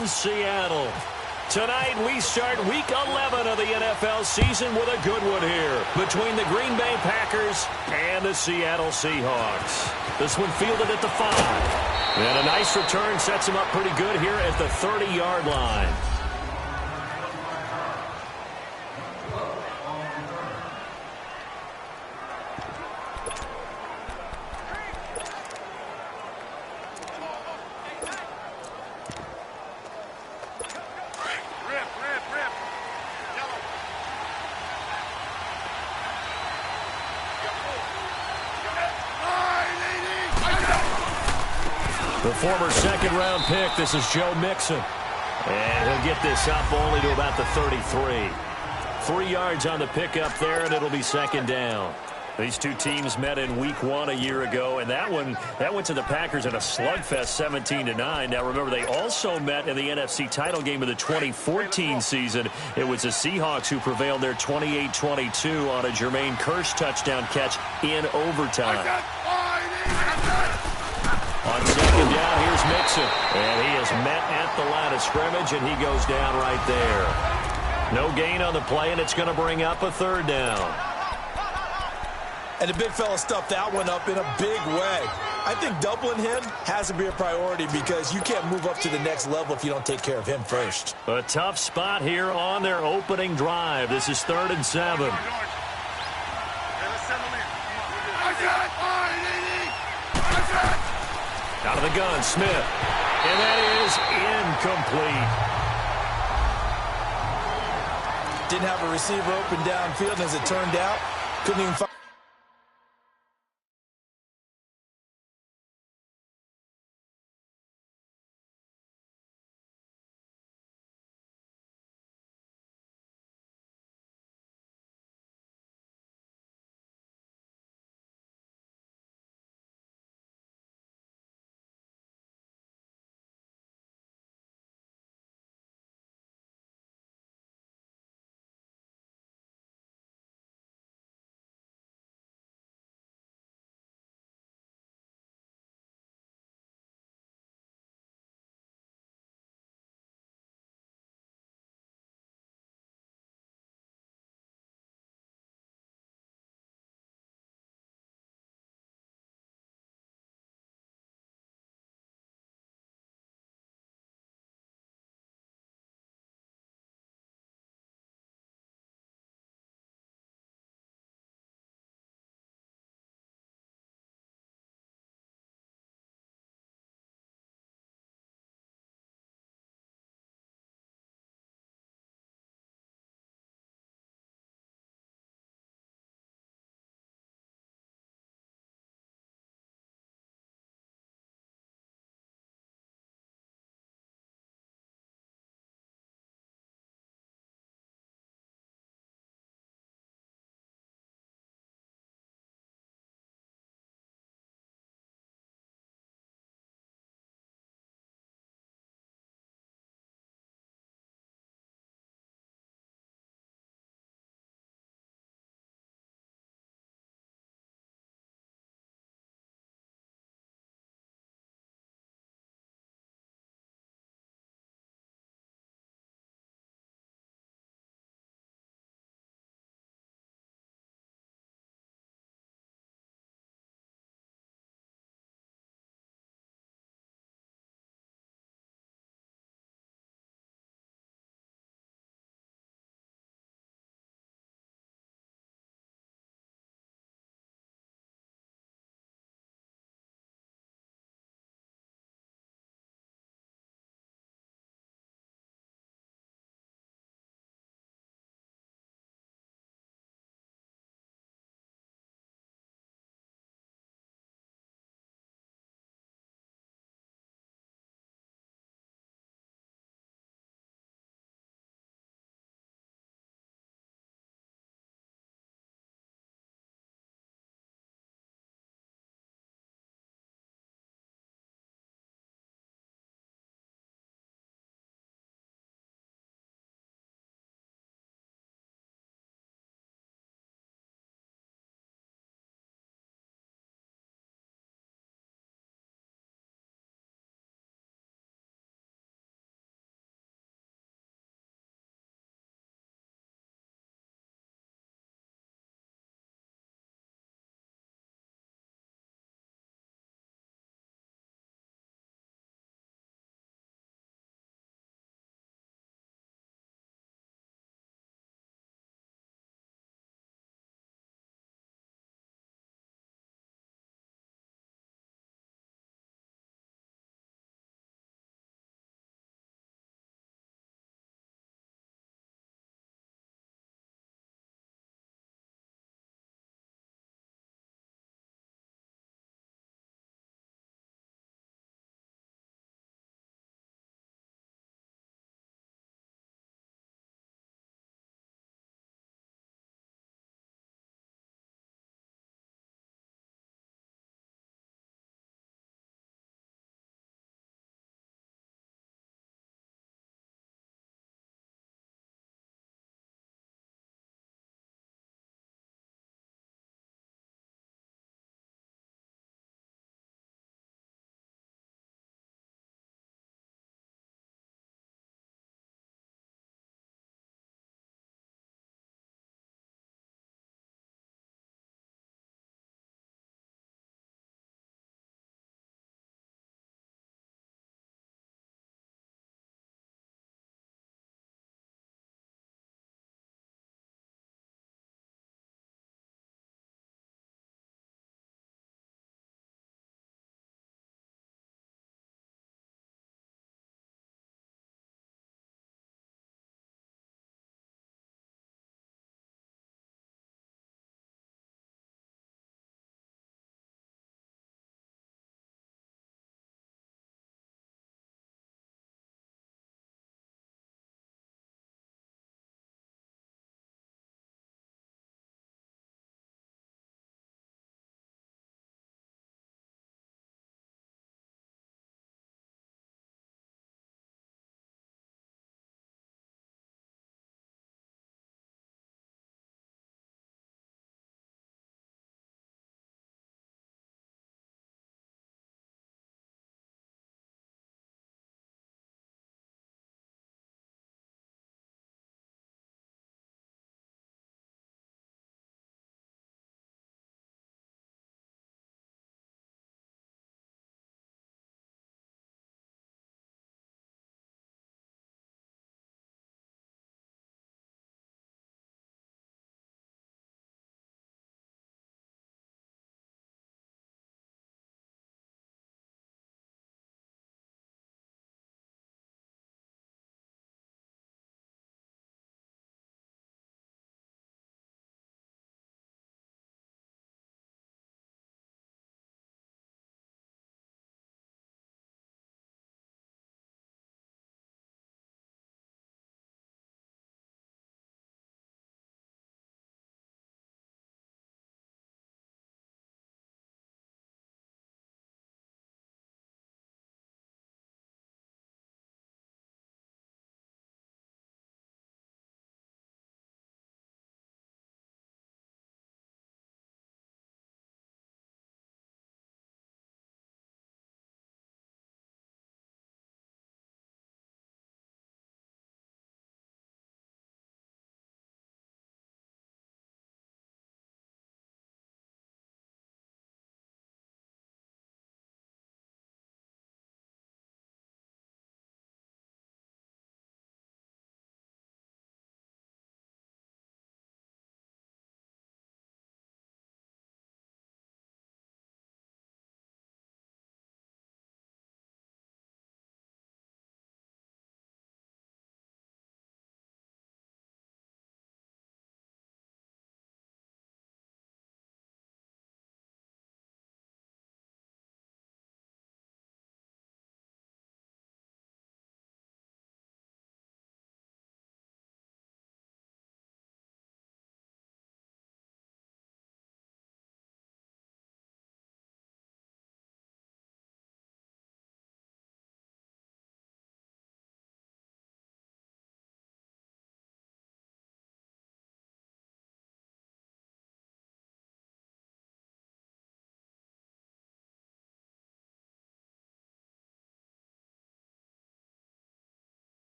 in Seattle. Tonight, we start Week 11 of the NFL season with a good one here between the Green Bay Packers and the Seattle Seahawks. This one fielded at the 5. And a nice return sets him up pretty good here at the 30-yard line. The former second-round pick, this is Joe Mixon. And he'll get this up only to about the 33. 3 yards on the pickup there, and it'll be second down. These two teams met in Week 1 a year ago, and that went to the Packers in a slugfest 17-9. Now, remember, they also met in the NFC title game of the 2014 season. It was the Seahawks who prevailed there 28-22 on a Jermaine Kearse touchdown catch in overtime. On second down, here's Mixon. And he is met at the line of scrimmage, and he goes down right there. No gain on the play, and it's going to bring up a third down. And the big fella stuffed that one up in a big way. I think doubling him has to be a priority because you can't move up to the next level if you don't take care of him first. A tough spot here on their opening drive. This is 3rd and 7. Out of the gun, Smith. And that is incomplete. Didn't have a receiver open downfield, and as it turned out, couldn't even find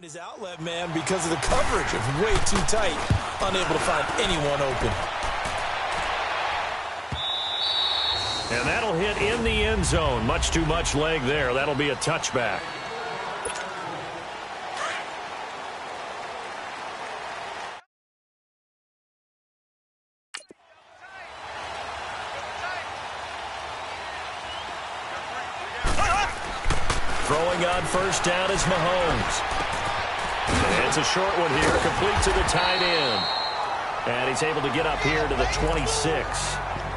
His outlet man because of the coverage is way too tight, unable to find anyone open. And that'll hit in the end zone. Much too much leg there. That'll be a touchback. Throwing on first down is Mahomes. And it's a short one here, complete to the tight end. And he's able to get up here to the 26.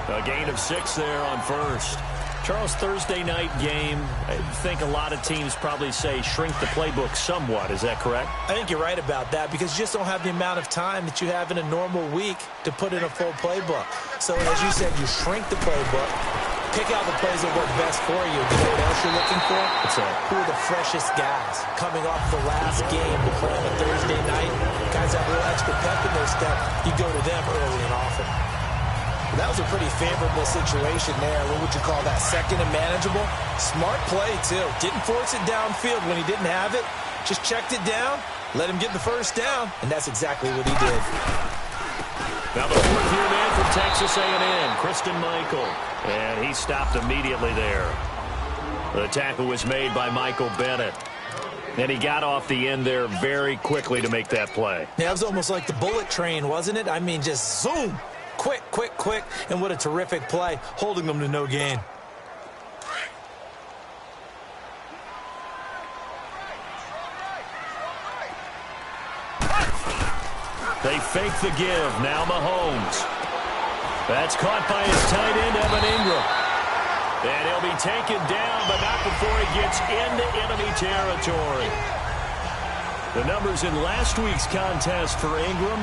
A gain of 6 there on first. Charles, Thursday night game, I think a lot of teams probably say shrink the playbook somewhat. Is that correct? I think you're right about that because you just don't have the amount of time that you have in a normal week to put in a full playbook. So as you said, you shrink the playbook, pick out the plays that work best for you. You know what else you're looking for? What's that? Who are the freshest guys coming off the last game to play on a Thursday night? Guys have a little extra pep in their step. You go to them early and often. That was a pretty favorable situation there. What would you call that? Second and manageable? Smart play, too. Didn't force it downfield when he didn't have it. Just checked it down, let him get the first down, and that's exactly what he did. Now the fourth-year man from Texas A&M, Christine Michael. And he stopped immediately there. The tackle was made by Michael Bennett. And he got off the end there very quickly to make that play. Yeah, it was almost like the bullet train, wasn't it? I mean, just zoom. Quick, quick, quick, and what a terrific play, holding them to no gain. They fake the give. Now Mahomes. That's caught by his tight end, Evan Ingram. And he'll be taken down, but not before he gets into enemy territory. The numbers in last week's contest for Ingram,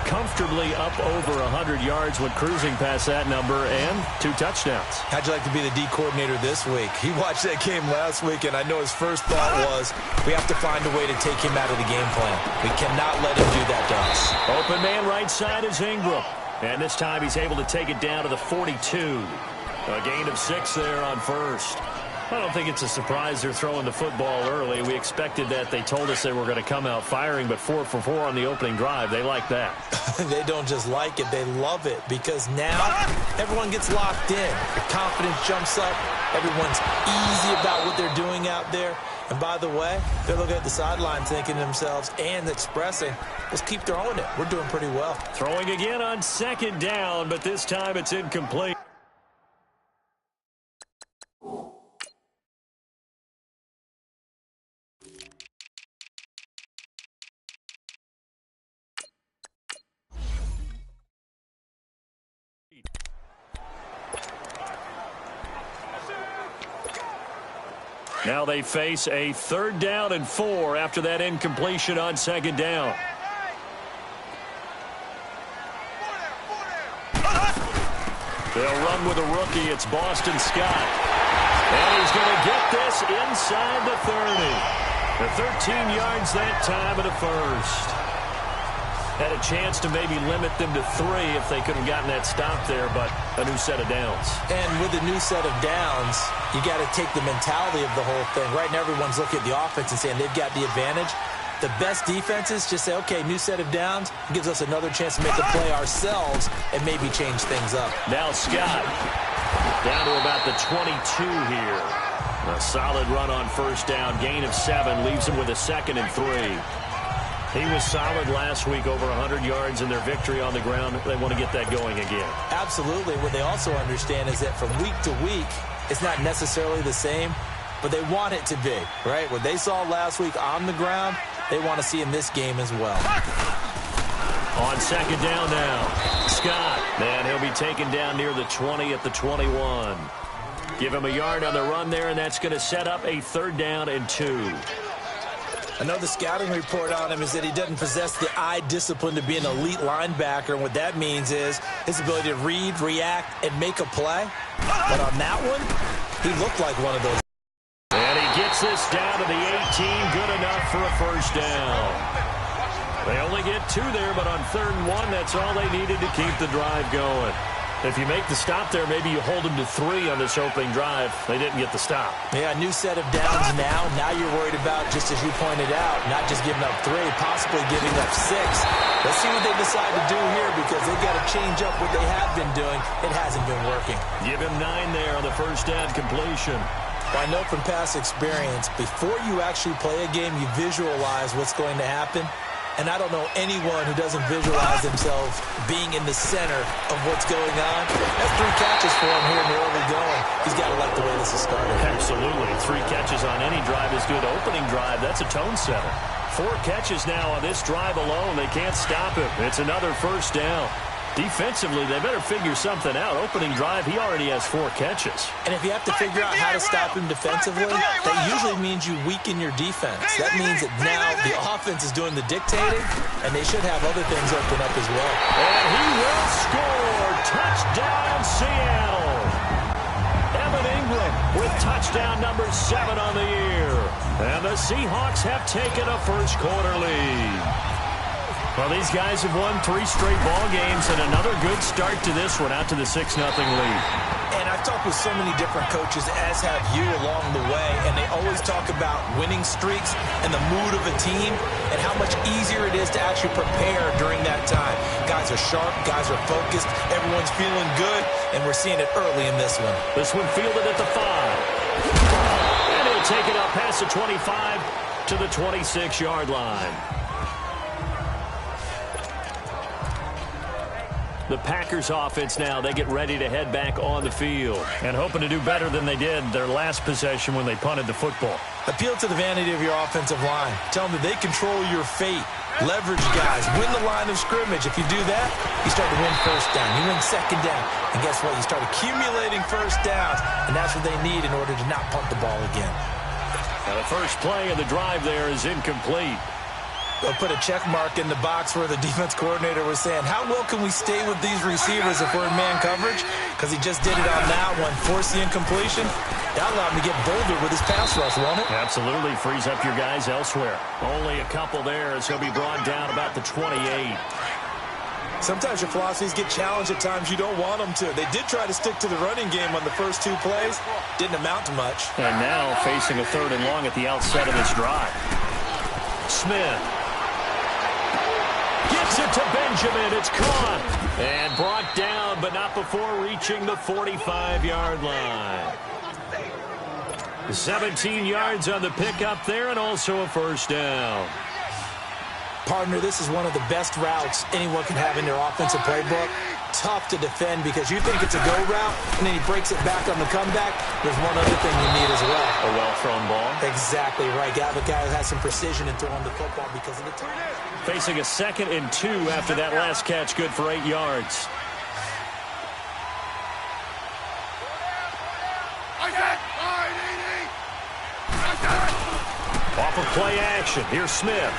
comfortably up over 100 yards when cruising past that number, and 2 touchdowns. How'd you like to be the D coordinator this week? He watched that game last week, and I know his first thought was, we have to find a way to take him out of the game plan. We cannot let him do that to us. Open man right side is Ingram. And this time he's able to take it down to the 42. A gain of 6 there on first. I don't think it's a surprise they're throwing the football early. We expected that. They told us they were going to come out firing, but 4 for 4 on the opening drive. They like that. They don't just like it, they love it, because now everyone gets locked in. The confidence jumps up. Everyone's easy about what they're doing out there. And by the way, they're looking at the sideline thinking to themselves and expressing, let's keep throwing it. We're doing pretty well. Throwing again on second down, but this time it's incomplete. Now they face a 3rd down and 4 after that incompletion on second down. They'll run with a rookie. It's Boston Scott. And he's going to get this inside the 30. The 13 yards that time of the first. Had a chance to maybe limit them to 3 if they could have gotten that stop there, but a new set of downs. And with a new set of downs, you got to take the mentality of the whole thing. Right now, everyone's looking at the offense and saying they've got the advantage. The best defenses just say, okay, new set of downs, gives us another chance to make a play ourselves and maybe change things up. Now Scott down to about the 22 here. A solid run on first down, gain of 7, leaves him with a 2nd and 3. He was solid last week, over 100 yards in their victory on the ground. They want to get that going again. Absolutely. What they also understand is that from week to week, it's not necessarily the same, but they want it to be, right? What they saw last week on the ground, they want to see in this game as well. On second down now, Scott. And he'll be taken down near the 20 at the 21. Give him a yard on the run there, and that's going to set up a 3rd down and 2. Another scouting report on him is that he doesn't possess the eye discipline to be an elite linebacker. And what that means is his ability to read, react, and make a play. But on that one, he looked like one of those. And he gets this down to the 18. Good enough for a first down. They only get 2 there, but on 3rd and 1, that's all they needed to keep the drive going. If you make the stop there, maybe you hold them to 3 on this opening drive. They didn't get the stop. Yeah, new set of downs now. Now you're worried about, just as you pointed out, not just giving up 3, possibly giving up 6. Let's see what they decide to do here, because they've got to change up what they have been doing. It hasn't been working. Give him 9 there on the first down completion. Well, I know from past experience, before you actually play a game, you visualize what's going to happen. And I don't know anyone who doesn't visualize themselves being in the center of what's going on. That's 3 catches for him here in the early going. He's got to like the way this is started. Absolutely. 3 catches on any drive is good. Opening drive, that's a tone setter. 4 catches now on this drive alone. They can't stop him. It's another first down. Defensively, they better figure something out. Opening drive, he already has 4 catches. And if you have to figure out how to stop him defensively, that usually means you weaken your defense. That means that now the offense is doing the dictating, and they should have other things open up as well. And he will score. Touchdown, Seattle. Evan Ingram with touchdown number 7 on the year. And the Seahawks have taken a first-quarter lead. Well, these guys have won 3 straight ball games, and another good start to this one, out to the 6-0 lead. And I've talked with so many different coaches, as have you, along the way, and they always talk about winning streaks and the mood of a team and how much easier it is to actually prepare during that time. Guys are sharp, guys are focused, everyone's feeling good, and we're seeing it early in this one. This one fielded at the 5. And he'll take it up past the 25 to the 26-yard line. The Packers offense now, they get ready to head back on the field and hoping to do better than they did their last possession when they punted the football. Appeal to the vanity of your offensive line. Tell them that they control your fate. Leverage guys. Win the line of scrimmage. If you do that, you start to win first down. You win second down. And guess what? You start accumulating first downs, and that's what they need in order to not punt the ball again. Now the first play of the drive there is incomplete. They'll put a check mark in the box where the defense coordinator was saying, how well can we stay with these receivers if we're in man coverage? Because he just did it on that one, forced the incompletion. That allowed him to get bolder with his pass rush, won't it? Absolutely. Frees up your guys elsewhere. Only a couple there as he'll be brought down about the 28. Sometimes your philosophies get challenged at times you don't want them to. They did try to stick to the running game on the first 2 plays. Didn't amount to much. And now facing a 3rd and long at the outset of this drive. Smith. Gives it to Benjamin. It's caught. And brought down, but not before reaching the 45-yard line. 17 yards on the pickup there, and also a first down. Partner, this is one of the best routes anyone can have in their offensive playbook. Tough to defend because you think it's a go route, and then he breaks it back on the comeback. There's one other thing you need as well. A well-thrown ball. Exactly right. Got a guy who has some precision in throwing the football because of the time. Facing a 2nd and 2 after that last catch, good for 8 yards. Off of play action. Here's Smith.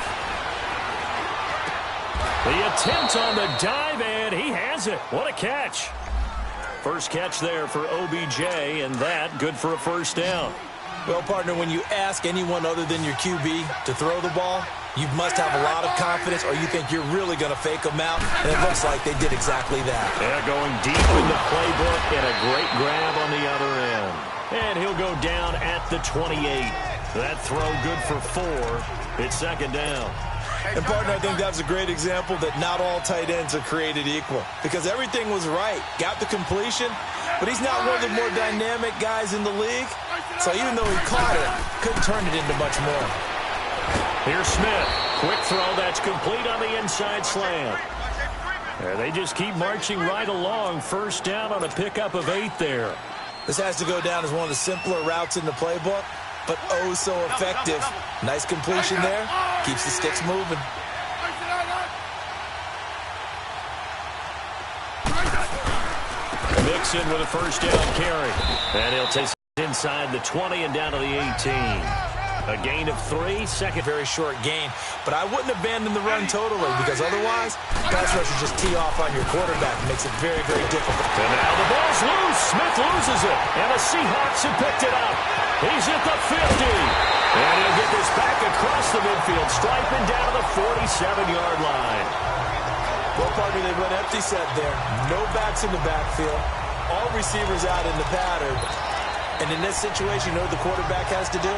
The attempt on the dive, and he has it. What a catch. First catch there for OBJ, and that good for a first down. Well, partner, when you ask anyone other than your QB to throw the ball, you must have a lot of confidence, or you think you're really going to fake them out, and it looks like they did exactly that. Yeah, going deep in the playbook, and a great grab on the other end. And he'll go down at the 28. That throw good for 4. It's 2nd down. And, partner, I think that's a great example that not all tight ends are created equal, because everything was right. Got the completion, but he's not one of the more dynamic guys in the league. So even though he caught it, couldn't turn it into much more. Here's Smith. Quick throw. That's complete on the inside slant. They just keep marching right along. First down on a pickup of 8 there. This has to go down as one of the simpler routes in the playbook, but oh so effective. Nice completion there. Keeps the sticks moving. Mixon with a first down carry. And he'll take it inside the 20 and down to the 18. A gain of 3, second. Very short gain, but I wouldn't abandon the run totally, because otherwise, pass rushers just tee off on your quarterback. It makes it very, very difficult. And now the ball's loose. Smith loses it, and the Seahawks have picked it up. He's at the 50, and he'll get this back across the midfield, striping down to the 47-yard line. Well, partner, they went empty set there. No backs in the backfield. All receivers out in the pattern. And in this situation, you know what the quarterback has to do?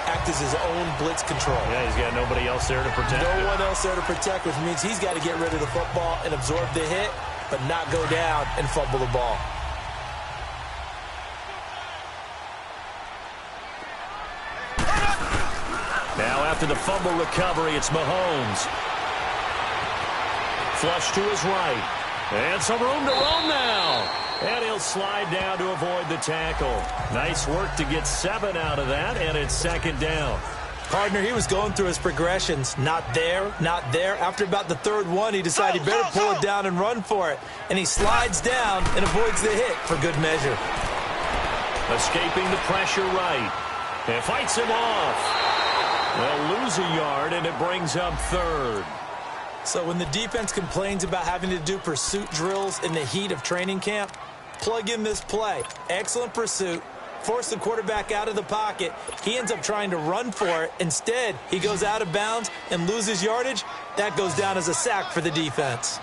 Act as his own blitz control. Yeah, he's got nobody else there to protect him. No one else there to protect, which means he's got to get rid of the football and absorb the hit, but not go down and fumble the ball. Now after the fumble recovery, it's Mahomes. Flush to his right. And some room to roam now. And he'll slide down to avoid the tackle. Nice work to get 7 out of that, and it's second down. Partner, he was going through his progressions. Not there, not there. After about the third one, he decided he better pull it down and run for it. And he slides down and avoids the hit for good measure. Escaping the pressure right. And fights him off. They'll lose a yard, and it brings up third. So when the defense complains about having to do pursuit drills in the heat of training camp, plug in this play. Excellent pursuit. Force the quarterback out of the pocket. He ends up trying to run for it. Instead, he goes out of bounds and loses yardage. That goes down as a sack for the defense.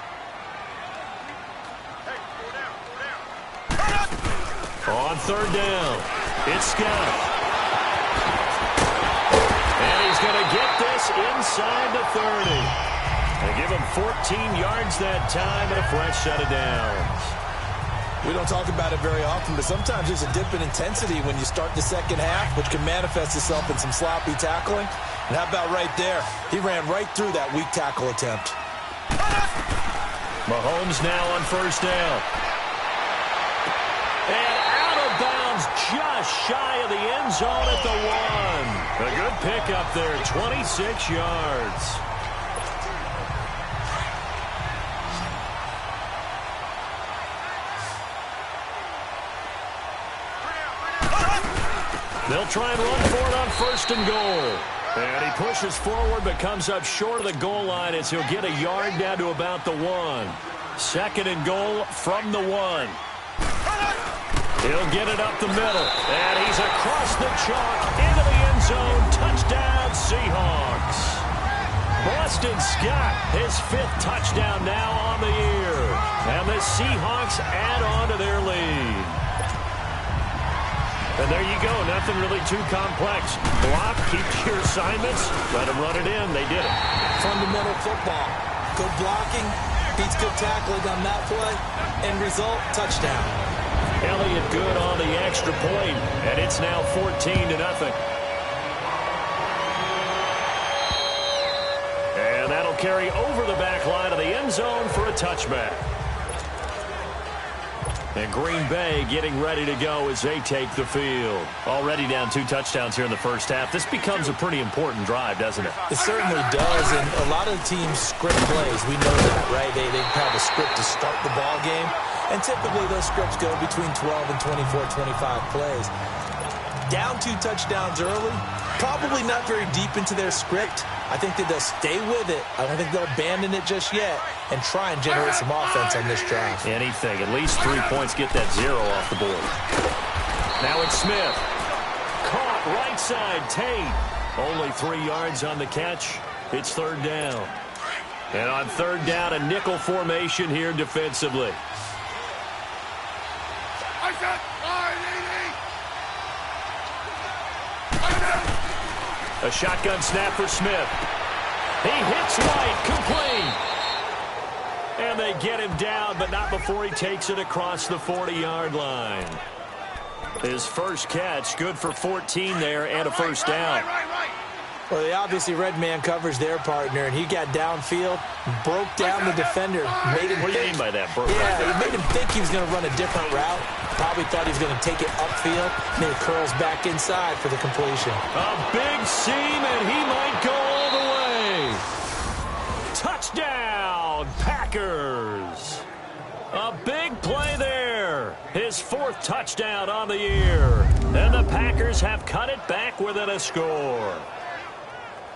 On third down, it's Scott. And he's going to get this inside the 30. They give him 14 yards that time and a fresh set of downs. We don't talk about it very often, but sometimes there's a dip in intensity when you start the second half, which can manifest itself in some sloppy tackling. And how about right there? He ran right through that weak tackle attempt. Mahomes now on first down. And out of bounds just shy of the end zone at the 1. A good pickup there, 26 yards. They'll try and run for it on first and goal. And he pushes forward but comes up short of the goal line as he'll get a yard down to about the 1. Second and goal from the 1. He'll get it up the middle. And he's across the chalk into the end zone. Touchdown, Seahawks. Boston Scott, his 5th touchdown now on the year. And the Seahawks add on to their lead. And there you go. Nothing really too complex. Block, keep your assignments, let them run it in. They did it. Fundamental football. Good blocking, beats good tackling on that play. End result, touchdown. Elliott good on the extra point, and it's now 14-0. And that'll carry over the back line of the end zone for a touchback. And Green Bay getting ready to go as they take the field. Already down 2 touchdowns here in the first half. This becomes a pretty important drive, doesn't it? It certainly does, and a lot of teams script plays. We know that, right? They have a script to start the ball game, and typically those scripts go between 12 and 24, 25 plays. Down 2 touchdowns early, probably not very deep into their script. I think that they'll stay with it. I don't think they'll abandon it just yet and try and generate some offense on this drive. Anything. At least 3 points. Get that 0 off the board. Now it's Smith. Caught right side. Tate. Only 3 yards on the catch. It's third down. And on third down, a nickel formation here defensively. A shotgun snap for Smith. He hits White, complete. And they get him down, but not before he takes it across the 40-yard line. His first catch, good for 14 there and a first down. Well, they obviously red man coverage their partner, and he got downfield, broke down the defender. Made him what do you mean by that? He made him think he was going to run a different route. Probably thought he was going to take it upfield, and then he curls back inside for the completion. A big seam, and he might go all the way. Touchdown, Packers. A big play there. His 4th touchdown on the year. And the Packers have cut it back within a score.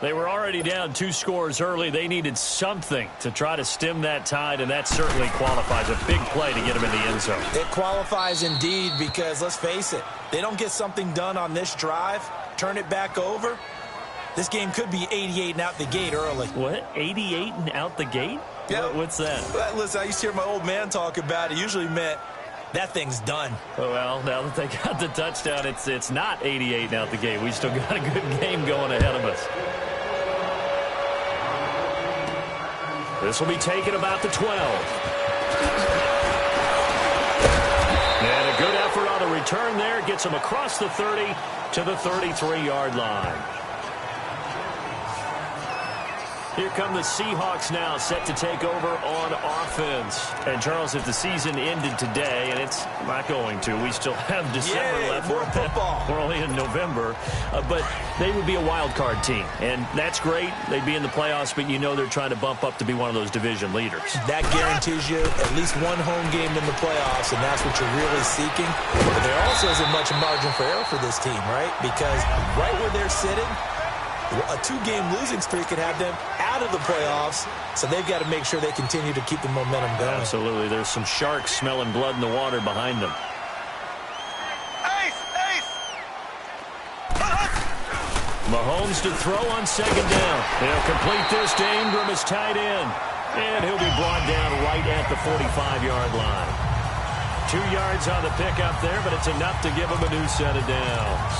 They were already down 2 scores early. They needed something to try to stem that tide, and that certainly qualifies. A big play to get them in the end zone. It qualifies indeed because, let's face it, they don't get something done on this drive, turn it back over, this game could be 88 and out the gate early. What? 88 and out the gate? Yeah. What's that? Well, listen, I used to hear my old man talk about it. Usually meant that thing's done. Well, now that they got the touchdown, it's not 88 now at the game. We still got a good game going ahead of us. This will be taken about the 12. And a good effort on the return there. Gets him across the 30 to the 33-yard line. Here come the Seahawks now, set to take over on offense. And, Charles, if the season ended today, and it's not going to, we still have December left. More football. We're only in November. But they would be a wild card team. And that's great. They'd be in the playoffs, but you know they're trying to bump up to be one of those division leaders. That guarantees you at least one home game in the playoffs, and that's what you're really seeking. But there also isn't much margin for error for this team, right? Because right where they're sitting, a 2-game losing streak could have them out of the playoffs, so they've got to make sure they continue to keep the momentum going. Absolutely. There's some sharks smelling blood in the water behind them. Mahomes to throw on second down. He'll complete this to Ingram as tight end. And he'll be brought down right at the 45-yard line. 2 yards on the pickup there, but it's enough to give him a new set of downs.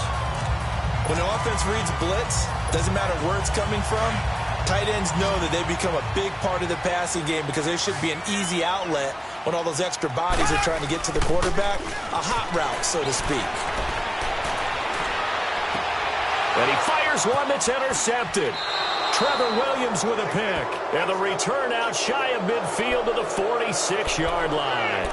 When the offense reads blitz, doesn't matter where it's coming from, tight ends know that they become a big part of the passing game because there should be an easy outlet when all those extra bodies are trying to get to the quarterback. A hot route, so to speak. And he fires one that's intercepted. Trevor Williams with a pick. And the return out shy of midfield to the 46-yard line.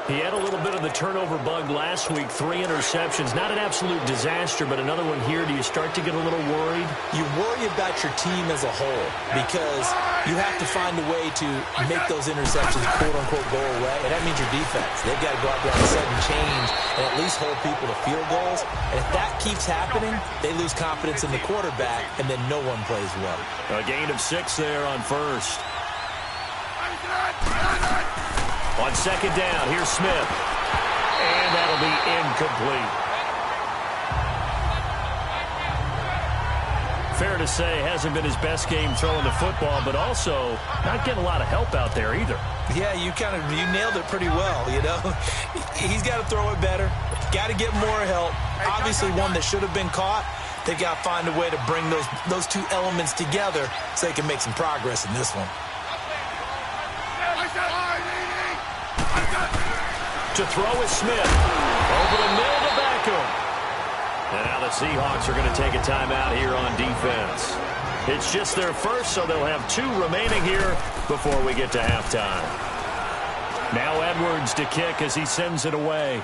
He had a little bit of the turnover bug last week, 3 interceptions. Not an absolute disaster, but another one here. Do you start to get a little worried? You worry about your team as a whole because you have to find a way to make those interceptions, quote-unquote, go away, and that means your defense. They've got to go out there and sudden change and at least hold people to field goals. And if that keeps happening, they lose confidence in the quarterback, and then no one plays well. A gain of 6 there on first. On second down, here's Smith. And that'll be incomplete. Fair to say, hasn't been his best game throwing the football, but also not getting a lot of help out there either. Yeah, you nailed it pretty well, you know. He's got to throw it better. Got to get more help. Obviously one that should have been caught. They've got to find a way to bring those two elements together so they can make some progress in this one. To throw is Smith. Over the middle to Beckham. And now the Seahawks are going to take a timeout here on defense. It's just their first, so they'll have 2 remaining here before we get to halftime. Now Edwards to kick as he sends it away.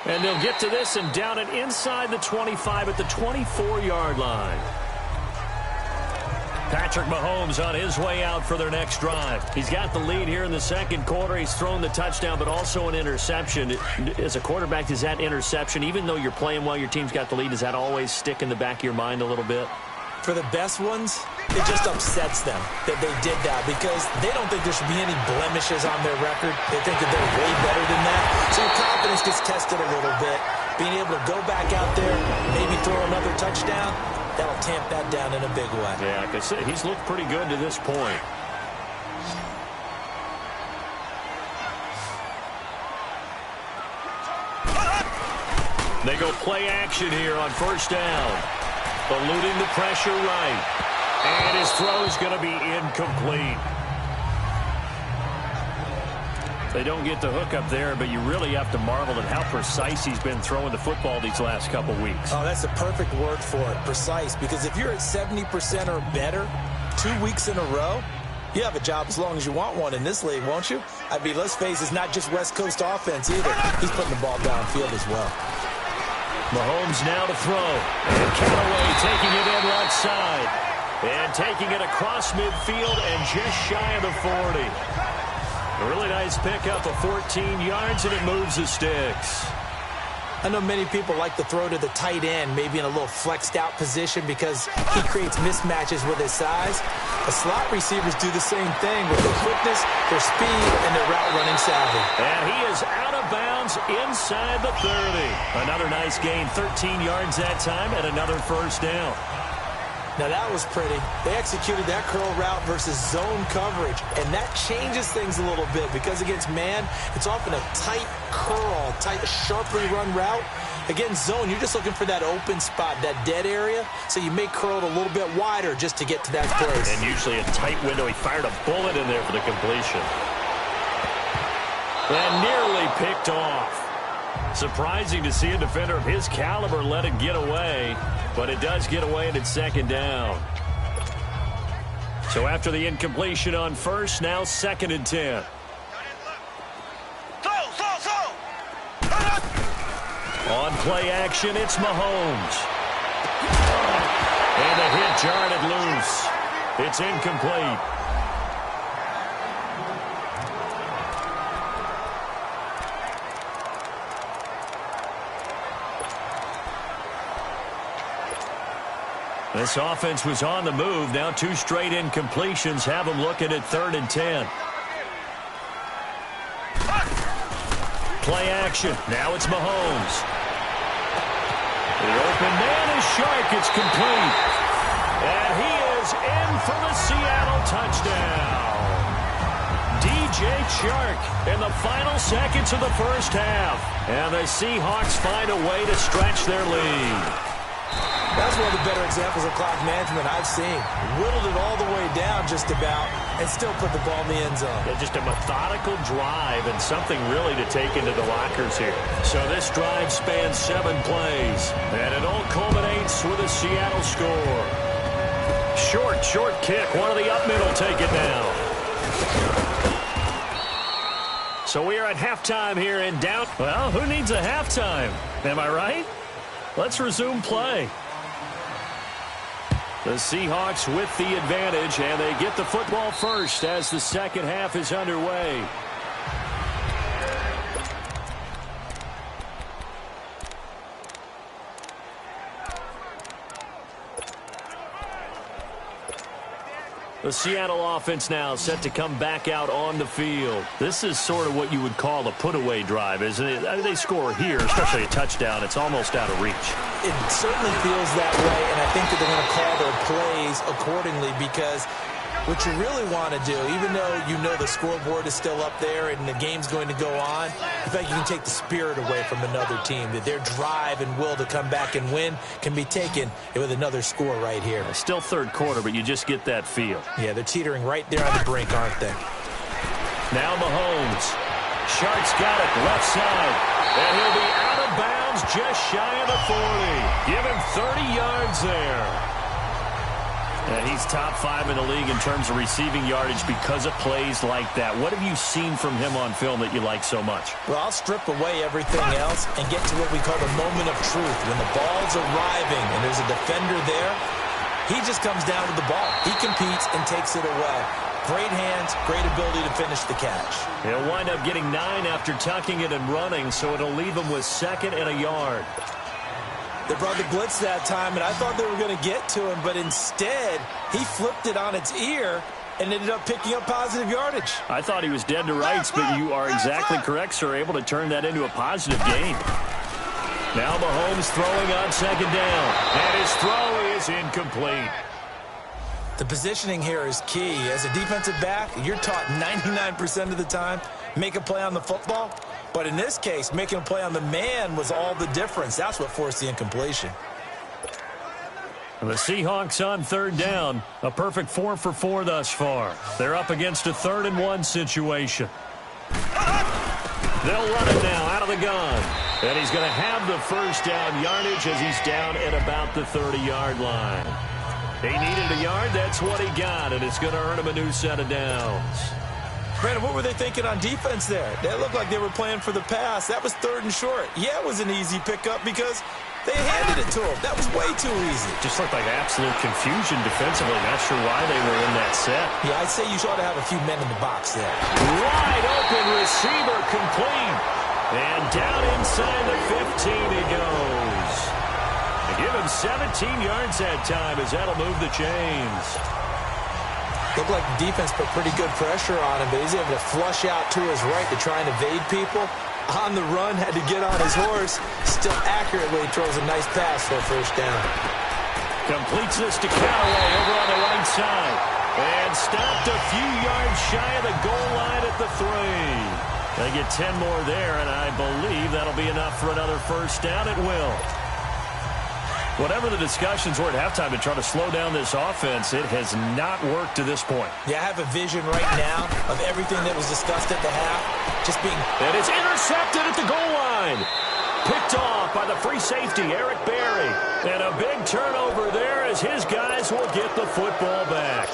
And they'll get to this and down it inside the 25 at the 24-yard line. Patrick Mahomes on his way out for their next drive. He's got the lead here in the second quarter. He's thrown the touchdown, but also an interception. As a quarterback, does that interception, even though you're playing well, your team's got the lead, does that always stick in the back of your mind a little bit? For the best ones, it just upsets them that they did that because they don't think there should be any blemishes on their record. They think that they're way better than that. So your confidence gets tested a little bit. Being able to go back out there, maybe throw another touchdown, that'll tamp that down in a big way. Yeah, like I said, he's looked pretty good to this point. They go play action here on first down. Eluding the pressure right. And his throw is going to be incomplete. They don't get the hook up there, but you really have to marvel at how precise he's been throwing the football these last couple weeks. Oh, that's the perfect word for it, precise. Because if you're at 70% or better 2 weeks in a row, you have a job as long as you want one in this league, won't you? I mean, let's face it, it's not just West Coast offense either. He's putting the ball downfield as well. Mahomes now to throw. And Callaway taking it in left side. And taking it across midfield and just shy of the 40. A really nice pickup of 14 yards, and it moves the sticks. I know many people like to throw to the tight end, maybe in a little flexed out position because he creates mismatches with his size. The slot receivers do the same thing with their quickness, their speed, and their route running savvy. And he is out of bounds inside the 30. Another nice gain, 13 yards that time, and another first down. Now, that was pretty. They executed that curl route versus zone coverage, and that changes things a little bit because against man, it's often a tight curl, tight, sharply run route. Against zone, you're just looking for that open spot, that dead area, so you may curl it a little bit wider just to get to that place. And usually a tight window. He fired a bullet in there for the completion. And nearly picked off. Surprising to see a defender of his caliber let it get away, but it does get away and it's second down. So after the incompletion on first, now 2nd and 10. On play action, it's Mahomes. And the hit jarred it loose. It's incomplete. This offense was on the move. Now 2 straight incompletions have them looking at 3rd and 10. Play action. Now it's Mahomes. The open man is Shark. It's complete. And he is in for the Seattle touchdown. DJ Chark in the final seconds of the first half. And the Seahawks find a way to stretch their lead. That's one of the better examples of clock management I've seen. Whittled it all the way down just about and still put the ball in the end zone. Yeah, just a methodical drive and something really to take into the lockers here. So this drive spans 7 plays, and it all culminates with a Seattle score. Short kick. One of the up middle take it now. So we are at halftime here in down. Well, who needs a halftime? Am I right? Let's resume play. The Seahawks with the advantage, and they get the football first as the second half is underway. The Seattle offense now set to come back out on the field. This is sort of what you would call a put-away drive, isn't it? They score here, especially a touchdown. It's almost out of reach. It certainly feels that way, and I think that they're going to call their plays accordingly because what you really want to do, even though you know the scoreboard is still up there and the game's going to go on, in fact, you can take the spirit away from another team, that their drive and will to come back and win can be taken with another score right here. Still third quarter, but you just get that feel. Yeah, they're teetering right there on the brink, aren't they? Now Mahomes. Shark's got it left side. And he'll be out of bounds just shy of the 40. Give him 30 yards there. And he's top 5 in the league in terms of receiving yardage because of plays like that. What have you seen from him on film that you like so much? Well, I'll strip away everything else and get to what we call the moment of truth. When the ball's arriving and there's a defender there, he just comes down with the ball. He competes and takes it away. Great hands, great ability to finish the catch. He'll wind up getting 9 after tucking it and running, so it'll leave him with 2nd and a yard. They brought the blitz that time, and I thought they were going to get to him, but instead, he flipped it on its ear and ended up picking up positive yardage. I thought he was dead to rights, but you are exactly correct, sir, able to turn that into a positive gain. Now Mahomes throwing on 2nd down, and his throw is incomplete. The positioning here is key. As a defensive back, you're taught 99% of the time, make a play on the football. But in this case, making a play on the man was all the difference. That's what forced the incompletion. And the Seahawks on 3rd down. A perfect 4 for 4 thus far. They're up against a 3rd and 1 situation. They'll run it now out of the gun. And he's going to have the first down yardage as he's down at about the 30-yard line. He needed a yard. That's what he got, and it's going to earn him a new set of downs. Brandon, what were they thinking on defense there? They looked like they were playing for the pass. That was 3rd and short. Yeah, it was an easy pickup because they handed it to him. That was way too easy. Just looked like absolute confusion defensively. Not sure why they were in that set. Yeah, I'd say you ought to have a few men in the box there. Wide open receiver complete. And down inside the 15 he goes. They give him 17 yards that time as that'll move the chains. Looked like the defense put pretty good pressure on him, but he's able to flush out to his right to try and evade people. On the run, had to get on his horse. Still accurately throws a nice pass for a first down. Completes this to Callaway over on the right side. And stopped a few yards shy of the goal line at the 3. They get 10 more there, and I believe that'll be enough for another first down. It will. Whatever the discussions were at halftime to try to slow down this offense, it has not worked to this point. Yeah, I have a vision right now of everything that was discussed at the half just being... And it's intercepted at the goal line. Picked off by the free safety, Eric Berry. And a big turnover there as his guys will get the football back.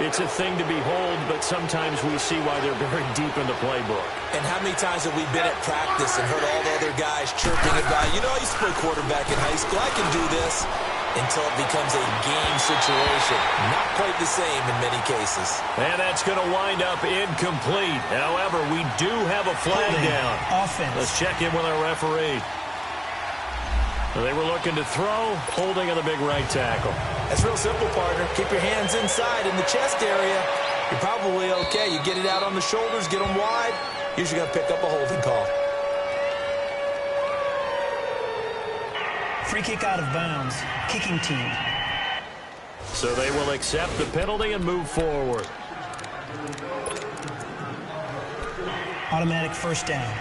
It's a thing to behold, but sometimes we see why they're very deep in the playbook. And how many times have we been at practice and heard all the other guys chirping about, you know, I used to play quarterback in high school, I can do this, until it becomes a game situation. Not quite the same in many cases. And that's going to wind up incomplete. However, we do have a flag down. Offense. Let's check in with our referee. They were looking to throw, holding on the big right tackle. That's real simple, partner. Keep your hands inside in the chest area. You're probably okay. You get it out on the shoulders, get them wide. Usually going to pick up a holding call. Free kick out of bounds. Kicking team. So they will accept the penalty and move forward. Automatic first down.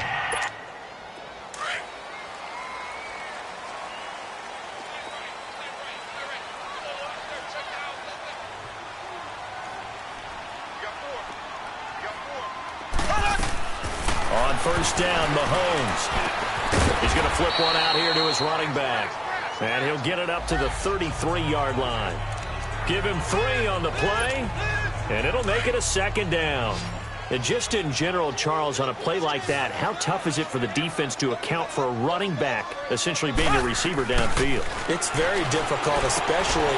On first down, Mahomes. He's going to flip one out here to his running back. And he'll get it up to the 33-yard line. Give him 3 on the play, and it'll make it a second down. And just in general, Charles, on a play like that, how tough is it for the defense to account for a running back essentially being a receiver downfield? It's very difficult, especially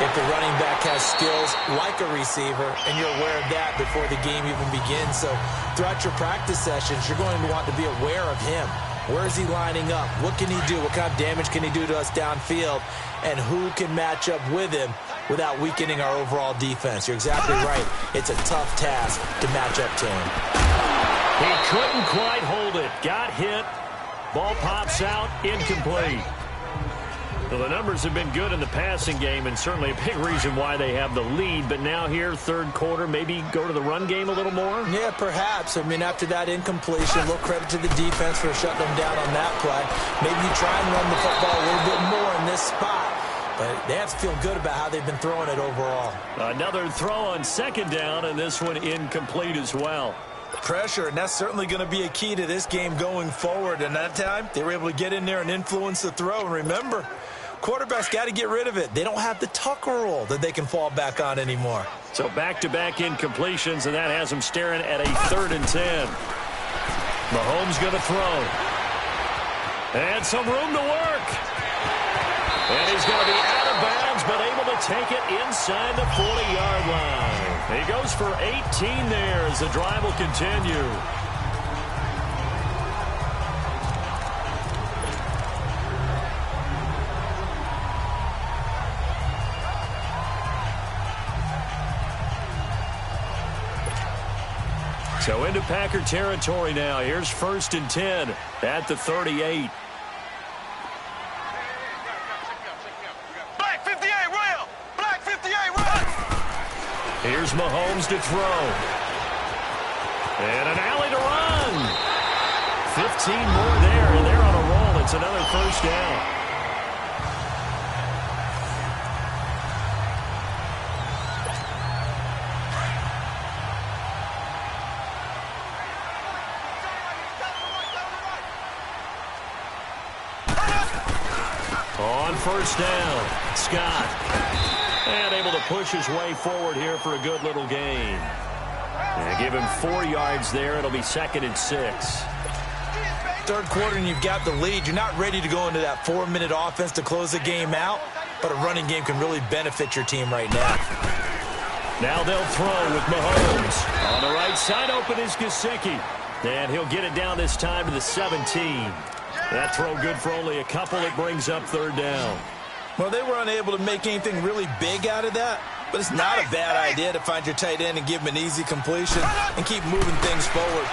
if the running back has skills like a receiver, and you're aware of that before the game even begins. So throughout your practice sessions, you're going to want to be aware of him. Where is he lining up? What can he do? What kind of damage can he do to us downfield? And who can match up with him without weakening our overall defense? You're exactly right. It's a tough task to match up to him. He couldn't quite hold it. Got hit. Ball pops out. Incomplete. Well, the numbers have been good in the passing game, and certainly a big reason why they have the lead. But now here, third quarter, maybe go to the run game a little more? Yeah, perhaps. I mean, after that incompletion, a little credit to the defense for shutting them down on that play. Maybe you try and run the football a little bit more in this spot. But they have to feel good about how they've been throwing it overall. Another throw on second down, and this one incomplete as well. Pressure, and that's certainly going to be a key to this game going forward. And that time, they were able to get in there and influence the throw. And remember, quarterbacks got to get rid of it. They don't have the Tucker rule that they can fall back on anymore. So back-to-back incompletions, and that has them staring at a 3rd and 10. Mahomes going to throw. And some room to work. And he's going to be out of bounds, but able to take it inside the 40-yard line. He goes for 18 there as the drive will continue. So into Packer territory now. Here's 1st and 10 at the 38. Black 58, Royal! Black 58, Royal! Here's Mahomes to throw. And an alley to run. 15 more there, and they're on a roll. It's another first down. On first down, Scott. And able to push his way forward here for a good little gain. And give him 4 yards there. It'll be 2nd and 6. Third quarter and you've got the lead. You're not ready to go into that 4-minute offense to close the game out, but a running game can really benefit your team right now. Now they'll throw with Mahomes. On the right side, open is Gesicki. And he'll get it down this time to the 17. That throw good for only a couple. It brings up 3rd down. Well, they were unable to make anything really big out of that, but it's not a bad idea to find your tight end and give him an easy completion and keep moving things forward.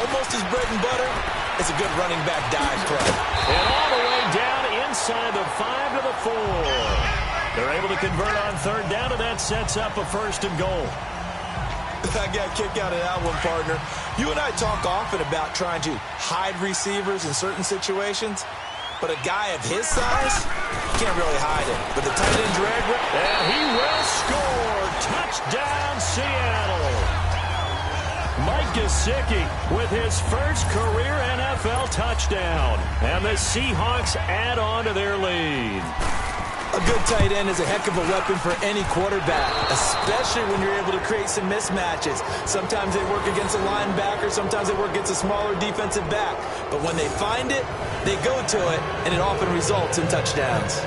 Almost his bread and butter. It's a good running back dive play. And all the way down inside the 5 to the 4. They're able to convert on third down, and that sets up a 1st and goal. I got a kick out of that one, partner. You and I talk often about trying to hide receivers in certain situations, but a guy of his size, you can't really hide it. But the tight end drag, and he will score. Touchdown, Seattle. Mike Gesicki with his first career NFL touchdown, and the Seahawks add on to their lead. A good tight end is a heck of a weapon for any quarterback, especially when you're able to create some mismatches. Sometimes they work against a linebacker, sometimes they work against a smaller defensive back. But when they find it, they go to it, and it often results in touchdowns.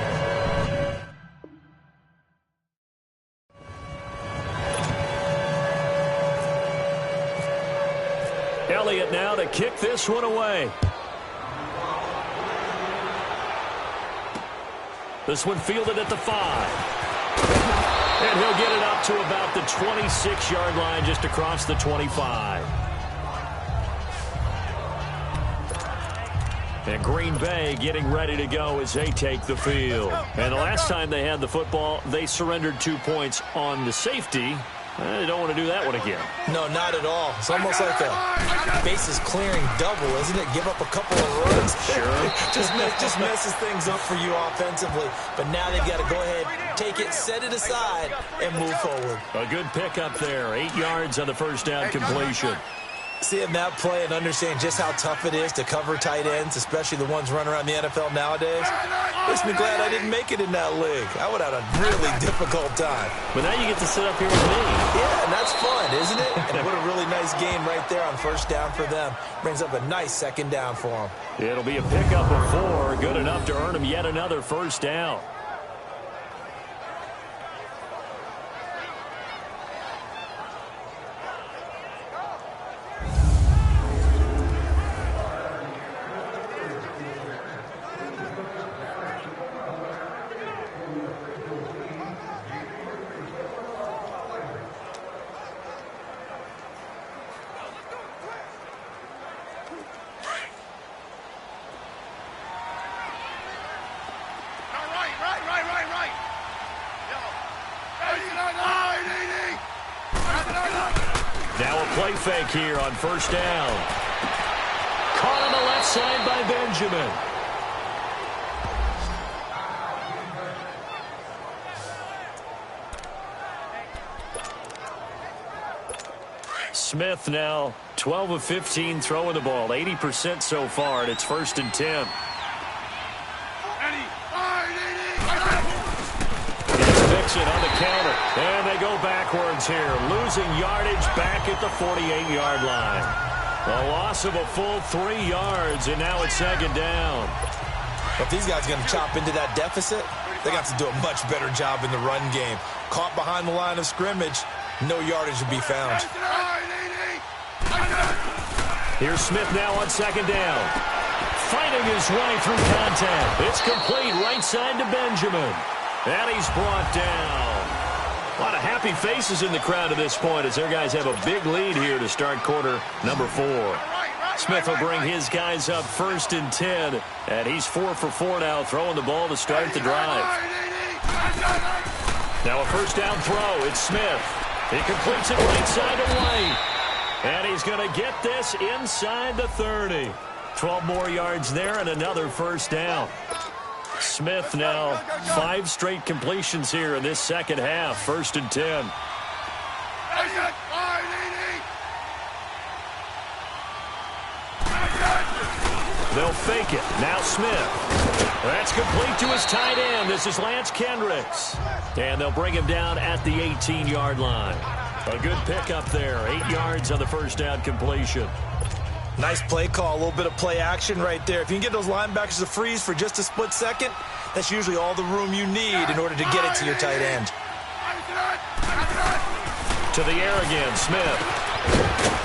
Elliott now to kick this one away. This one fielded at the 5. And he'll get it up to about the 26-yard line, just across the 25. And Green Bay getting ready to go as they take the field. And the last time they had the football, they surrendered 2 points on the safety. They don't want to do that one again. No, not at all. It's almost like a bases clearing double, isn't it? Give up a couple of runs. Sure. just messes things up for you offensively. But now they've got to go ahead, take it, set it aside, and move forward. A good pickup there. 8 yards on the first down completion. Seeing that play and understand just how tough it is to cover tight ends, especially the ones running around the NFL nowadays, makes me glad I didn't make it in that league. I would have had a really difficult time. But now you get to sit up here with me. Yeah, and that's fun, isn't it? And what a really nice game right there on first down for them. Brings up a nice second down for them. It'll be a pickup of 4. Good enough to earn them yet another first down. Now a play fake here on first down. Caught on the left side by Benjamin. Smith now 12 of 15 throwing the ball. 80% so far, and it's 1st and 10. Mixon on the counter, and they go backwards here, losing yardage back at the 48-yard line. A loss of a full 3 yards, and now it's second down. If these guys are going to chop into that deficit, they got to do a much better job in the run game. Caught behind the line of scrimmage, no yardage to be found. Here's Smith now on second down. Fighting his way through contact. It's complete right side to Benjamin. And he's brought down. A lot of happy faces in the crowd at this point as their guys have a big lead here to start quarter number 4. Smith will bring his guys up 1st and 10. And he's 4 for 4 now, throwing the ball to start the drive. Now a first down throw. It's Smith. He completes it right side to White. And he's going to get this inside the 30. 12 more yards there and another first down. Smith now 5 straight completions here in this second half. 1st and 10. They'll fake it. Now Smith. That's complete to his tight end. This is Lance Kendricks. And they'll bring him down at the 18-yard line. A good pickup there. 8 yards on the first down completion. Nice play call, a little bit of play action right there. If you can get those linebackers to freeze for just a split second, that's usually all the room you need in order to get it to your tight end. To the air again, Smith.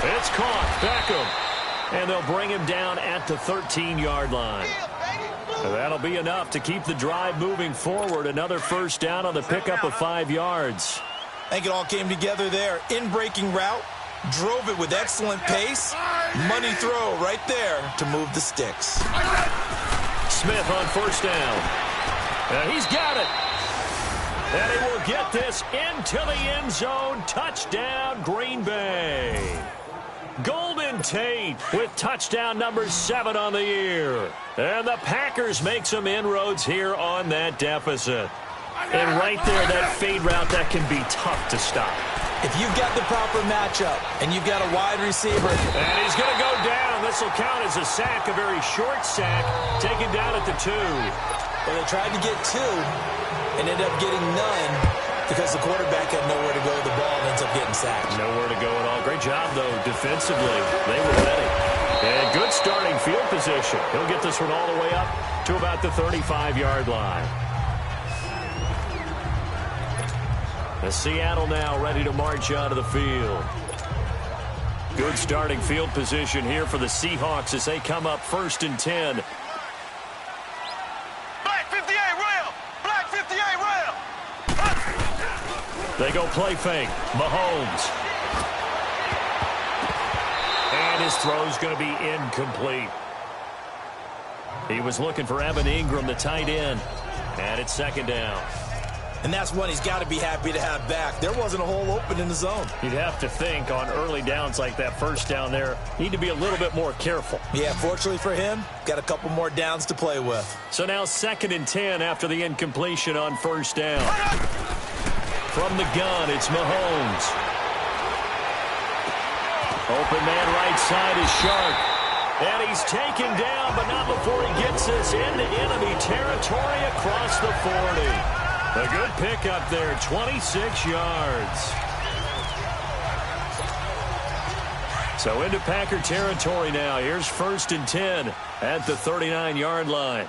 It's caught, Beckham. And they'll bring him down at the 13-yard line. That'll be enough to keep the drive moving forward. Another first down on the pickup of 5 yards. I think it all came together there. In-breaking route, drove it with excellent pace. Money throw right there to move the sticks. Smith on first down. And he's got it. And he will get this into the end zone. Touchdown, Green Bay. Golden Tate with touchdown number 7 on the year. And the Packers make some inroads here on that deficit. And right there, that fade route, that can be tough to stop. If you've got the proper matchup and you've got a wide receiver. And he's going to go down. This will count as a sack, a very short sack, taken down at the 2. Well, they tried to get 2 and ended up getting none because the quarterback had nowhere to go with the ball and ends up getting sacked. Nowhere to go at all. Great job, though, defensively. They were ready. And good starting field position. He'll get this one all the way up to about the 35-yard line. The Seattle now ready to march out of the field. Good starting field position here for the Seahawks as they come up 1st and 10. Black 58 rail! Black 58 rail! They go play fake. Mahomes. And his throw's going to be incomplete. He was looking for Evan Ingram, the tight end. And it's 2nd down. And that's one he's got to be happy to have back. There wasn't a hole open in the zone. You'd have to think on early downs like that first down there, need to be a little bit more careful. Yeah, fortunately for him, got a couple more downs to play with. So now 2nd and 10 after the incompletion on first down. From the gun, it's Mahomes. Open man right side is Sharp. And he's taken down, but not before he gets this into enemy territory across the 40. A good pickup there, 26 yards. So into Packer territory now. Here's 1st and 10 at the 39-yard line.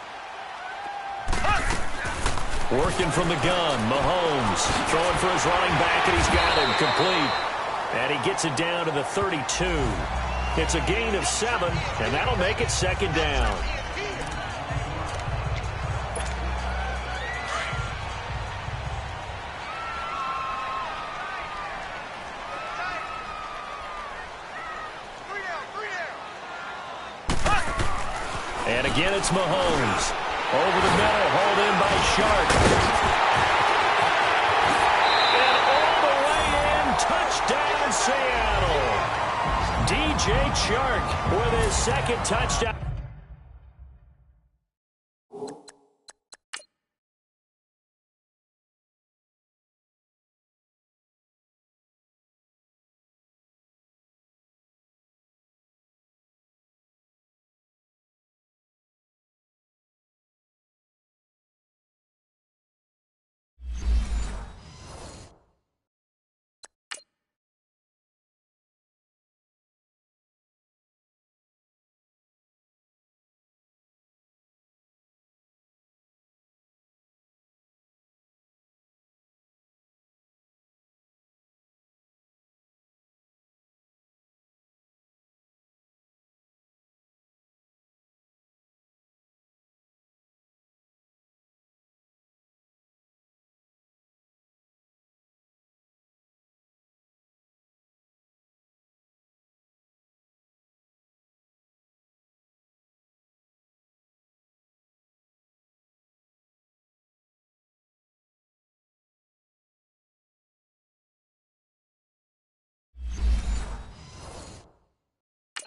Working from the gun, Mahomes throwing for his running back, and he's got him complete. And he gets it down to the 32. It's a gain of 7, and that'll make it 2nd down. And again, it's Mahomes. Over the middle, hauled in by Sharp. And all the way in, touchdown Seattle. DJ Chark with his 2nd touchdown.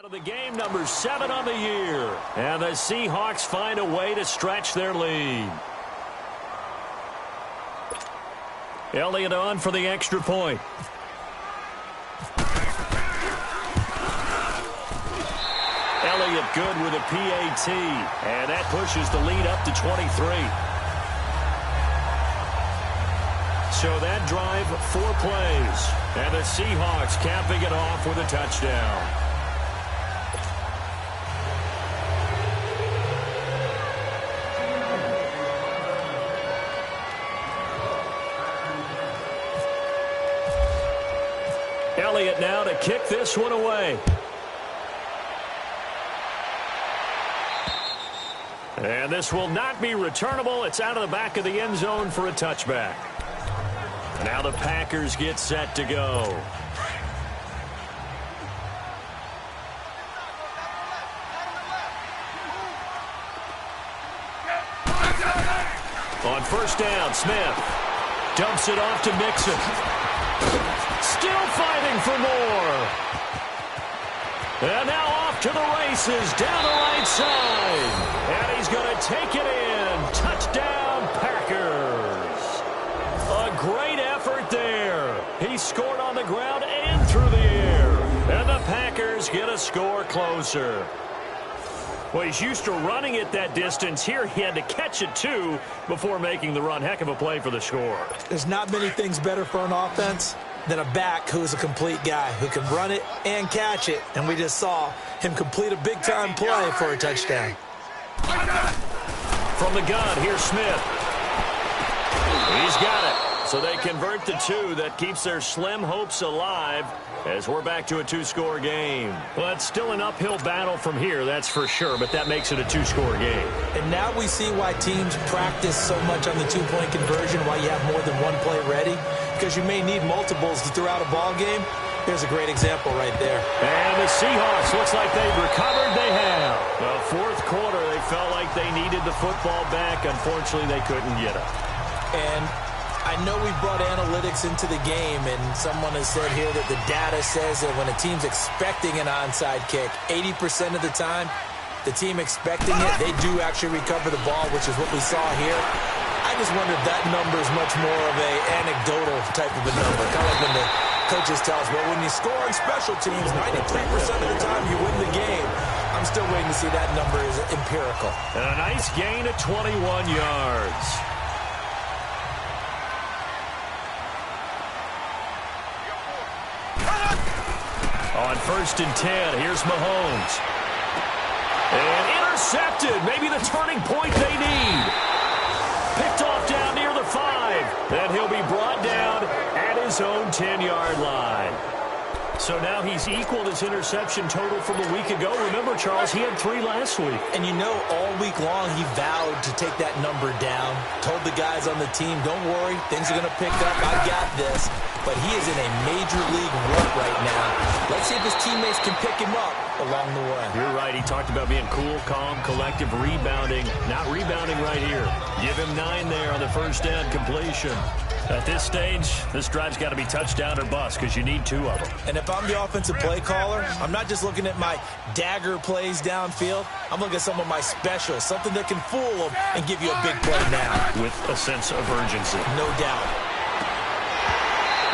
Of the game, number 7 on the year. And the Seahawks find a way to stretch their lead. Elliott on for the extra point. Elliott good with a PAT. And that pushes the lead up to 23. So that drive, 4 plays. And the Seahawks capping it off with a touchdown. Elliott now to kick this one away. And this will not be returnable. It's out of the back of the end zone for a touchback. Now the Packers get set to go. first down, Smith dumps it off to Mixon. Still fighting for more. And now off to the races down the right side. And he's going to take it in. Touchdown, Packers. A great effort there. He scored on the ground and through the air. And the Packers get a score closer. Well, he's used to running it that distance. Here he had to catch it, too, before making the run. Heck of a play for the score. There's not many things better for an offense than a back who is a complete guy who can run it and catch it. And we just saw him complete a big-time play for a touchdown. From the gun, here's Smith. He's got it. So they convert the two. That keeps their slim hopes alive as we're back to a two-score game. Well, it's still an uphill battle from here, that's for sure, but that makes it a two-score game. And now we see why teams practice so much on the two-point conversion, why you have more than one play ready, because you may need multiples throughout a ball game. Here's a great example right there. And the Seahawks, looks like they've recovered. They have. The fourth quarter, they felt like they needed the football back. Unfortunately, they couldn't get it. And I know we brought analytics into the game, and someone has said here that the data says that when a team's expecting an onside kick, 80% of the time, the team expecting it, they do actually recover the ball, which is what we saw here. I just wonder if that number is much more of a anecdotal type of a number. Kind of like when the coaches tell us, well, when you score on special teams, 93% of the time you win the game. I'm still waiting to see that number is empirical. And a nice gain of 21 yards. On 1st and 10, here's Mahomes. And intercepted. Maybe the turning point they need. Picked off down near the 5. Then he'll be brought down at his own 10-yard line. So now he's equaled his interception total from a week ago. Remember, Charles, he had 3 last week. And you know, all week long he vowed to take that number down. Told the guys on the team, don't worry, things are going to pick up. I got this. But he is in a major league rut right now. Let's see if his teammates can pick him up along the way. You're right. He talked about being cool, calm, collective, rebounding. Not rebounding right here. Give him 9 there on the first down completion. At this stage, this drive's got to be touchdown or bust because you need 2 of them. And if I'm the offensive play caller, I'm not just looking at my dagger plays downfield. I'm looking at some of my specials, something that can fool them and give you a big play now. With a sense of urgency. No doubt.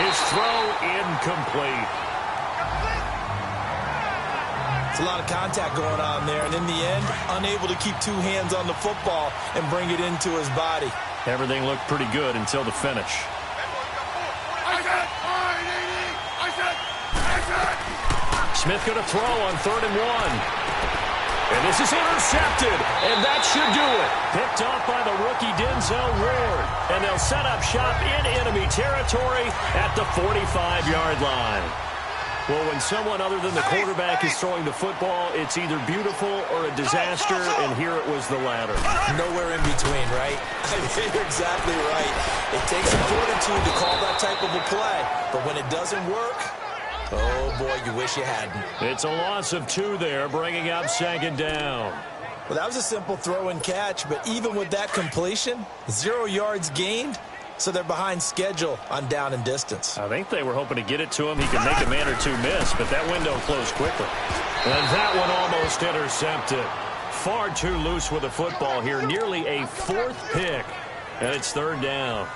His throw incomplete. It's a lot of contact going on there, and in the end, unable to keep 2 hands on the football and bring it into his body. Everything looked pretty good until the finish. Smith going to throw on 3rd and 1. And this is intercepted, and that should do it. Picked off by the rookie Denzel Ward. And they'll set up shop in enemy territory at the 45-yard line. Well, when someone other than the quarterback is throwing the football, it's either beautiful or a disaster, and here it was the latter. Nowhere in between, right? You're exactly right. It takes some fortitude to call that type of a play, but when it doesn't work, oh, boy, you wish you hadn't. It's a loss of 2 there, bringing up 2nd down. Well, that was a simple throw and catch, but even with that completion, 0 yards gained, so they're behind schedule on down and distance. I think they were hoping to get it to him. He could make a man or 2 miss, but that window closed quickly. And that one almost intercepted. Far too loose with the football here. Nearly a 4th pick, and it's 3rd down.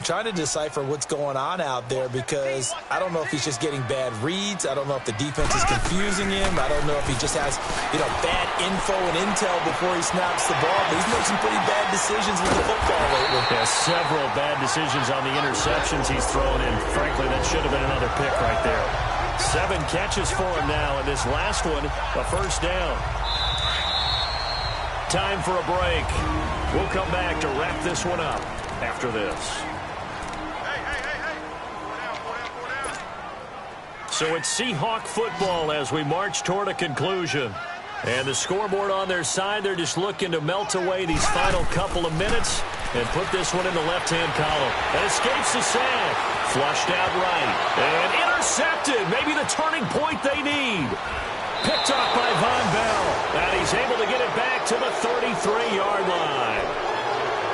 Trying to decipher what's going on out there because I don't know if he's just getting bad reads. I don't know if the defense is confusing him. I don't know if he just has, bad info and intel before he snaps the ball. But he's made some pretty bad decisions with the football lately. Yeah, several bad decisions on the interceptions he's thrown in. Frankly, that should have been another pick right there. 7 catches for him now, and this last one, a 1st down. Time for a break. We'll come back to wrap this one up after this. So it's Seahawk football as we march toward a conclusion. And the scoreboard on their side, they're just looking to melt away these final couple of minutes and put this one in the left-hand column. And escapes the sack. Flushed out right. And intercepted. Maybe the turning point they need. Picked off by Von Bell. And he's able to get it back to the 33-yard line.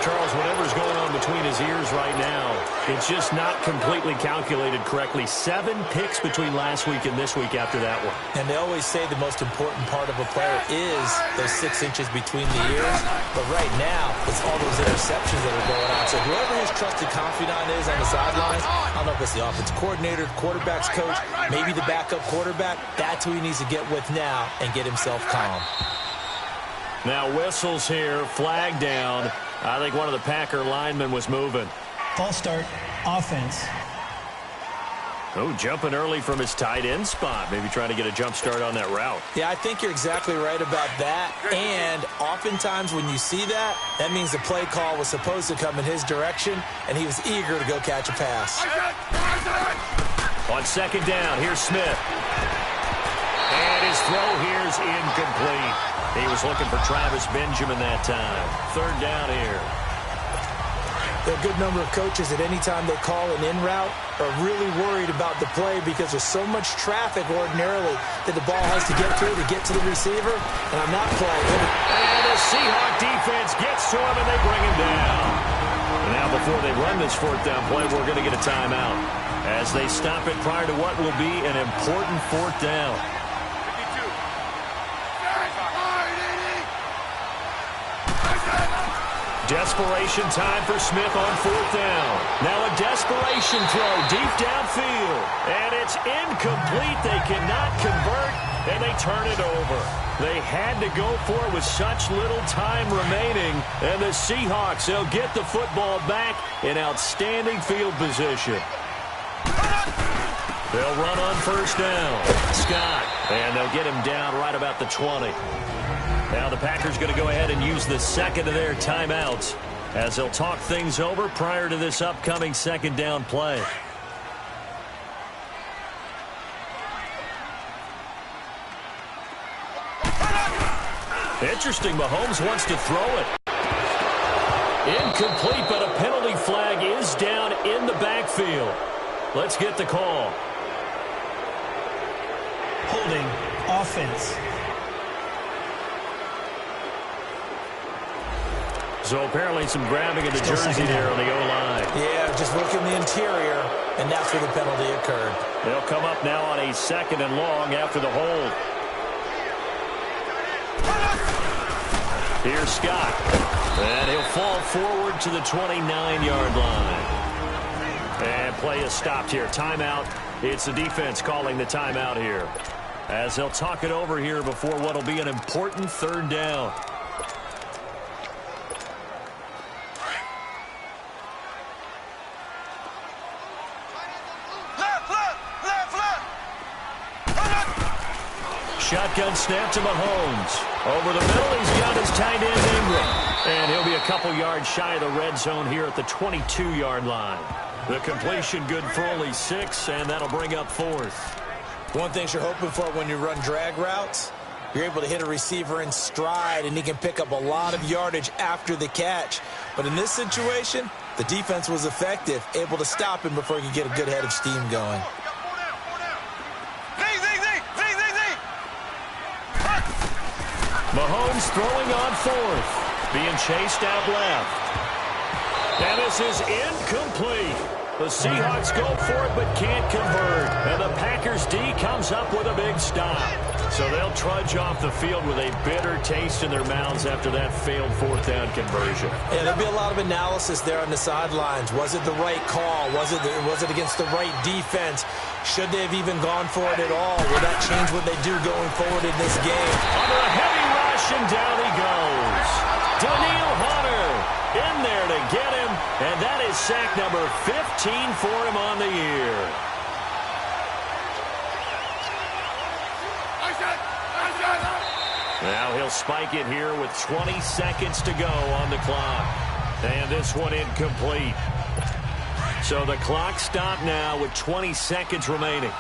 Charles, whatever's going on between his ears right now, it's just not completely calculated correctly. 7 picks between last week and this week after that one. And they always say the most important part of a player is those 6 inches between the ears. But right now, it's all those interceptions that are going on. So whoever his trusted confidant is on the sidelines, I don't know if it's the offensive coordinator, quarterback's coach, maybe the backup quarterback, that's who he needs to get with now and get himself calm. Now whistles here, flag down. I think one of the Packer linemen was moving. False start, offense. Oh, jumping early from his tight end spot. Maybe trying to get a jump start on that route. Yeah, I think you're exactly right about that. And oftentimes when you see that, that means the play call was supposed to come in his direction, and he was eager to go catch a pass. On second down, here's Smith. And his throw here's incomplete. He was looking for Travis Benjamin that time. Third down here. There are a good number of coaches at any time they call an in route are really worried about the play because there's so much traffic ordinarily that the ball has to get to the receiver, and I'm not playing. And the Seahawk defense gets to him, and they bring him down. And now before they run this fourth down play, we're going to get a timeout as they stop it prior to what will be an important fourth down. Desperation time for Smith on fourth down. Now a desperation throw deep downfield. And it's incomplete. They cannot convert, and they turn it over. They had to go for it with such little time remaining. And the Seahawks, they'll get the football back in outstanding field position. They'll run on first down. Scott, and they'll get him down right about the 20. Now the Packers going to go ahead and use the second of their timeouts as they'll talk things over prior to this upcoming second down play. Interesting, Mahomes wants to throw it. Incomplete, but a penalty flag is down in the backfield. Let's get the call. Holding, offense. So apparently some grabbing of the jersey there on the O-line. Yeah, just look in the interior, and that's where the penalty occurred. They'll come up now on a second and long after the hold. Here's Scott. And he'll fall forward to the 29-yard line. And play is stopped here. Timeout. It's the defense calling the timeout here, as they'll talk it over here before what will be an important third down. Shotgun snap to Mahomes. Over the middle, he's got his tight end Ingram. And he'll be a couple yards shy of the red zone here at the 22-yard line. The completion good for only 6, and that'll bring up fourth. One thing you're hoping for when you run drag routes, you're able to hit a receiver in stride, and he can pick up a lot of yardage after the catch. But in this situation, the defense was effective, able to stop him before he could get a good head of steam going. Mahomes throwing on fourth, being chased out left. And this is incomplete. The Seahawks go for it but can't convert. And the Packers D comes up with a big stop. So they'll trudge off the field with a bitter taste in their mouths after that failed fourth down conversion. Yeah, there'll be a lot of analysis there on the sidelines. Was it the right call? Was it against the right defense? Should they have even gone for it at all? Will that change what they do going forward in this game? Under a heavy rush, and down he goes. Daniil Hunter in there to get him, and that is sack number 15 for him on the year. Now he'll spike it here with 20 seconds to go on the clock. And this one incomplete. So the clock stopped now with 20 seconds remaining.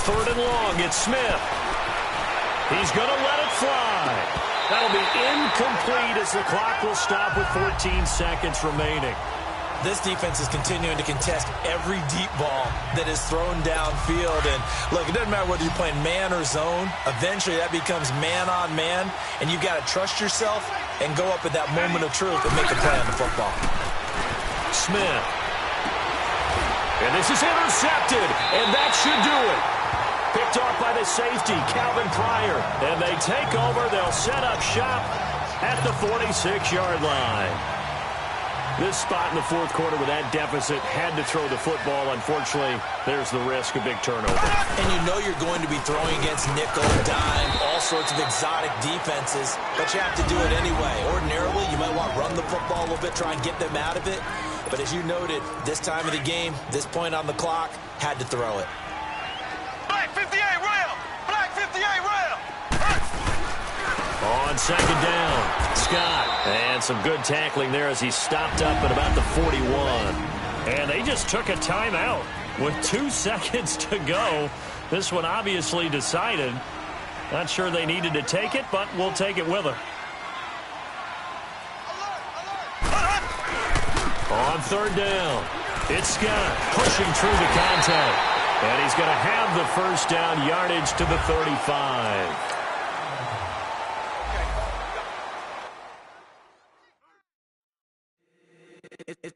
Third and long, it's Smith. He's going to let it fly. That'll be incomplete as the clock will stop with 14 seconds remaining. This defense is continuing to contest every deep ball that is thrown downfield. And look, it doesn't matter whether you're playing man or zone. Eventually, that becomes man on man, and you've got to trust yourself and go up at that moment of truth and make a play on the football. Smith. And this is intercepted, and that should do it. Picked off by the safety, Calvin Pryor. And they take over. They'll set up shop at the 46-yard line. This spot in the fourth quarter with that deficit, had to throw the football. Unfortunately, there's the risk of big turnover. And you know you're going to be throwing against nickel, dime, all sorts of exotic defenses, but you have to do it anyway. Ordinarily, you might want to run the football a little bit, try and get them out of it. But as you noted, this time of the game, this point on the clock, had to throw it. Black 58 rail! Black 58 rail! On second down, Scott. And some good tackling there as he stopped up at about the 41. And they just took a timeout with 2 seconds to go. This one obviously decided. Not sure they needed to take it, but we'll take it with them. On third down, it's Scott pushing through the contact. And he's going to have the first down, yardage to the 35.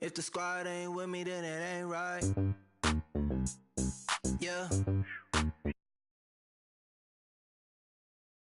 If the squad ain't with me, then it ain't right. Yeah.